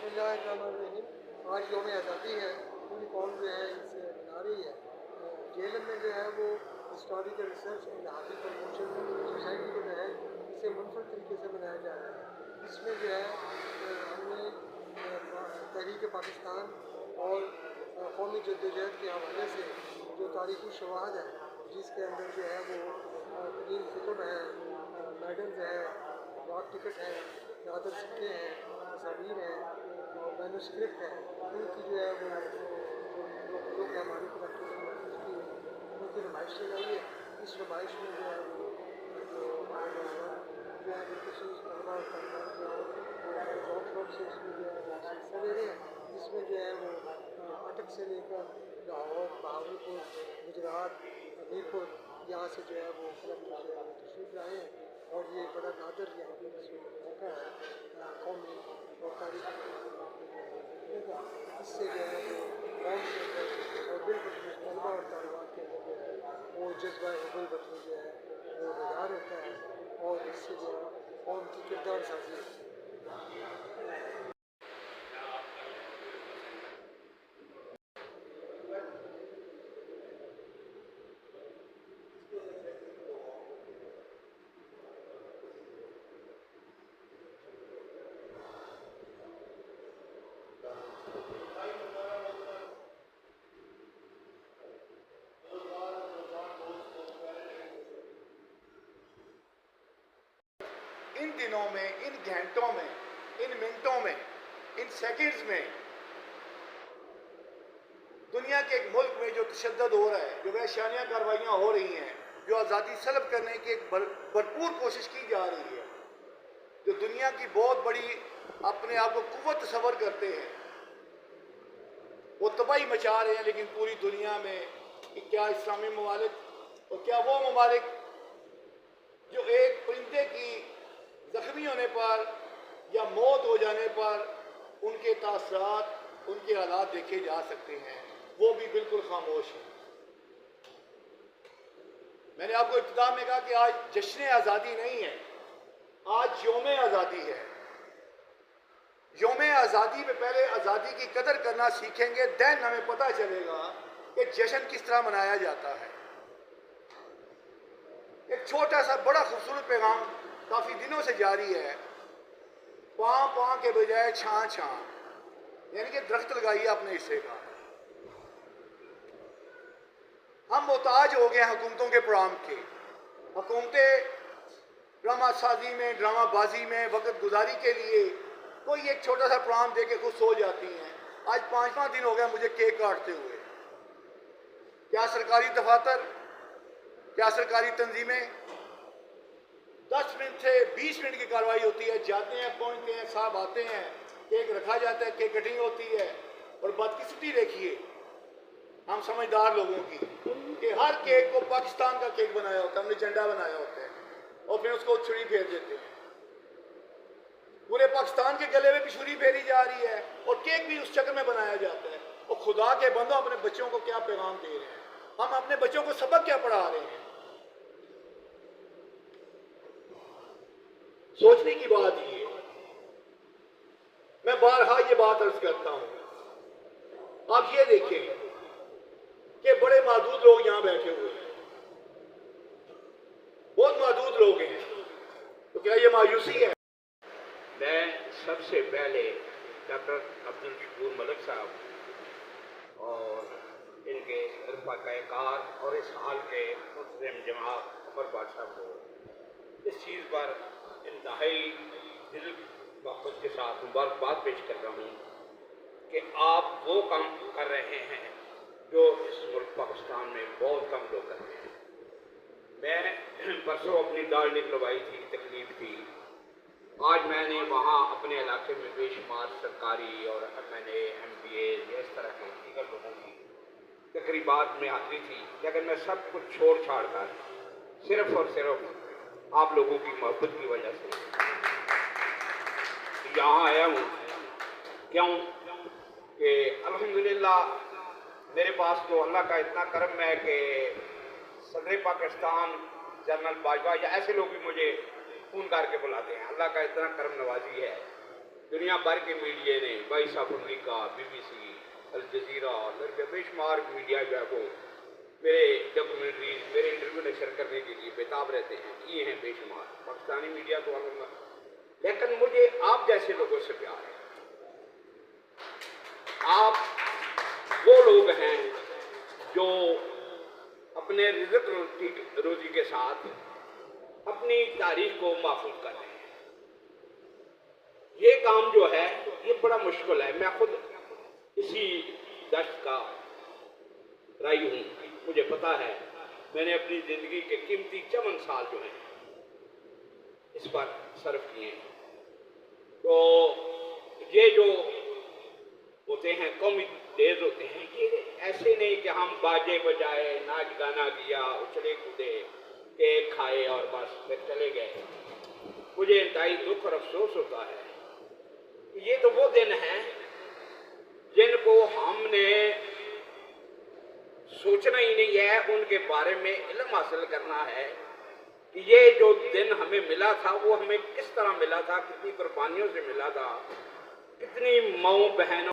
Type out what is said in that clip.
बिस्मिल्लाहिर्रहमानिर्रहीम। आज यौम आज़ादी है, पूरी कौम जो है इसे मना रही है। जेएलएम में जो है वो हिस्टोरिकल रिसर्च एंड हाबी प्रमोशन सोसाइटी के तहत इसे मुनफरद तरीके से मनाया जा रहा है। इसमें जो है हमने तहरीक पाकिस्तान और कौमी जद्दोजहद के हवाले से जो तारीखी शवाहद है, जिसके अंदर जो है वो कदीम कुतुब है, मेडल्स है, डाक टिकट है, नादर सिक्के हैं, तस्वीर है और मैनुस्क्रिप्ट है, उनकी जो है वो जो कि हमारी कलेक्टर में उसकी उनकी नुमाइश की गई है। इस नुमाइश में जो है वो जो हमारे जो है बिल्कुल तलबा और तलबात जो है शौक शौक से इसमें जो है वो हिस्सा ले रहे हैं, जिसमें जो है वो अटक से लेकर लाहौर, बहावलपुर, गुजरात, हमीरपुर, यहाँ से जो है वो कलेक्टर जो है वो तशरीफ लाए हैं। और ये बड़ा नादर यहाँ पे मौका है कौमी और तारीखी इससे जो है वो कौम के अंदर और बिल्कुल तलबा और तालिबात के अंदर जो है वो जज्बा हुबुल वतनी जो है वो बेदार होता है और इससे जो है कौम की किरदार साजी होती है। इन दिनों में, इन घंटों में, इन मिनटों में, इन सेकंड्स में दुनिया के एक मुल्क में जो तशद्दुद हो रहा है, जो वहशानियाँ कार्रवाइयाँ हो रही हैं, जो आज़ादी सलब करने की एक भरपूर कोशिश की जा रही है, जो दुनिया की बहुत बड़ी अपने आप को कुव्वत तस्वर करते हैं, वो तबाही मचा रहे हैं। लेकिन पूरी दुनिया में कि क्या इस्लामी ममालिक और क्या वो ममालिक जो एक परिंदे की जख्मी होने पर या मौत हो जाने पर उनके तासरात, उनके हालात देखे जा सकते हैं, वो भी बिल्कुल खामोश हैं। मैंने आपको इब्तिदा में कहा कि आज जश्न आज़ादी नहीं है, आज यौम आज़ादी है। यौम आज़ादी में पहले आज़ादी की कदर करना सीखेंगे, देन हमें पता चलेगा कि जश्न किस तरह मनाया जाता है। एक छोटा सा बड़ा खूबसूरत पैगाम काफ़ी दिनों से जारी है, पाँव पाँव के बजाय छां छां, यानी कि दरख्त लगाइए अपने हिस्से का। हम मोहताज हो गए हुकूमतों के प्रोग्राम के। हुकूमतें ड्रामा साजी में, ड्रामा बाजी में वक्त गुजारी के लिए कोई एक छोटा सा प्रोग्राम दे के खुश हो जाती हैं। आज 5-5 दिन हो गए मुझे केक काटते हुए। क्या सरकारी दफातर, क्या सरकारी तंजीमें 10 मिनट से 20 मिनट की कार्रवाई होती है, जाते हैं, पहुंचते हैं, साहब आते हैं, केक रखा जाता है, केक कटिंग होती है। और बदकिस्मती देखिए हम समझदार लोगों की कि हर केक को पाकिस्तान का केक बनाया होता है, हमने झंडा बनाया होता है और फिर उसको छुरी फेर देते हैं। पूरे पाकिस्तान के गले में भी छुरी फेरी जा रही है और केक भी उस चक्कर में बनाया जाता है। और खुदा के बंदो अपने बच्चों को क्या पैगाम दे रहे हैं, हम अपने बच्चों को सबक क्या पढ़ा रहे हैं। सोचने की बात ये, मैं बारहा ये बात अर्ज करता हूं। आप ये देखें कि बड़े महदूद लोग यहां बैठे हुए हैं, बहुत महदूद लोग हैं, तो क्या ये मायूसी है? मैं सबसे पहले डॉक्टर अब्दुल शकूर मलिक साहब और इनके रफ़ाकार और इस हाल के मुस्लिम जमात उमर बादशाह को इस चीज़ पर इंतहाई दिल वक़्त के साथ मुबारकबाद पेश कर रहा हूँ कि आप वो काम कर रहे हैं जो इस मुल्क पाकिस्तान में बहुत कम लोग करते हैं। मैं परसों अपनी दाढ़ निकलवाई थी, तकलीफ थी। आज मैंने वहाँ अपने इलाके में बेशुमार सरकारी और MNA, MPA इस तरह के दीगर लोगों की तकरीबात में हाजिरी थी, लेकिन मैं सब कुछ छोड़ छाड़ कर सिर्फ और सिर्फ आप लोगों की मोहब्बत की वजह से यहाँ आया हूँ। क्यों कि अल्हम्दुलिल्लाह मेरे पास तो अल्लाह का इतना करम है कि सदर पाकिस्तान जनरल बाजवा या ऐसे लोग भी मुझे फ़ोन करके बुलाते हैं। अल्लाह का इतना करम नवाजी है दुनिया भर के मीडिया ने, वॉइस ऑफ अमेरिका, BBC, अल जजीरा और बेशुमार मीडिया जो है वो मेरे डॉक्यूमेंट्री, मेरे इंटरव्यू नशर करने के लिए बेताब रहते हैं, ये हैं बेशुमार पाकिस्तानी मीडिया तो अलग। लेकिन मुझे आप जैसे लोगों से प्यार है। आप वो लोग हैं जो अपने रिज़्क़ रोज़ी के साथ अपनी तारीख को महफूज कर रहे हैं। ये काम जो है ये बड़ा मुश्किल है। मैं खुद इसी दश्त का राई हूँ, मुझे पता है। मैंने अपनी ज़िंदगी के कीमती चमन साल जो हैं इस पर सर्फ किए हैं। तो ये जो होते हैं कौमी डेज होते हैं, ये ऐसे नहीं कि हम बाजे बजाए, नाच गाना किया, उछले कूदे, केक खाए और बस फिर चले गए। मुझे इंतहाई दुख और अफसोस होता है। ये तो वो दिन हैं जिनको हमने सोचना ही नहीं है, उनके बारे में इल्म हासिल करना है कि ये जो दिन हमें मिला था वो हमें किस तरह मिला था, कितनी कुर्बानियों से मिला था, कितनी माँओं बहनों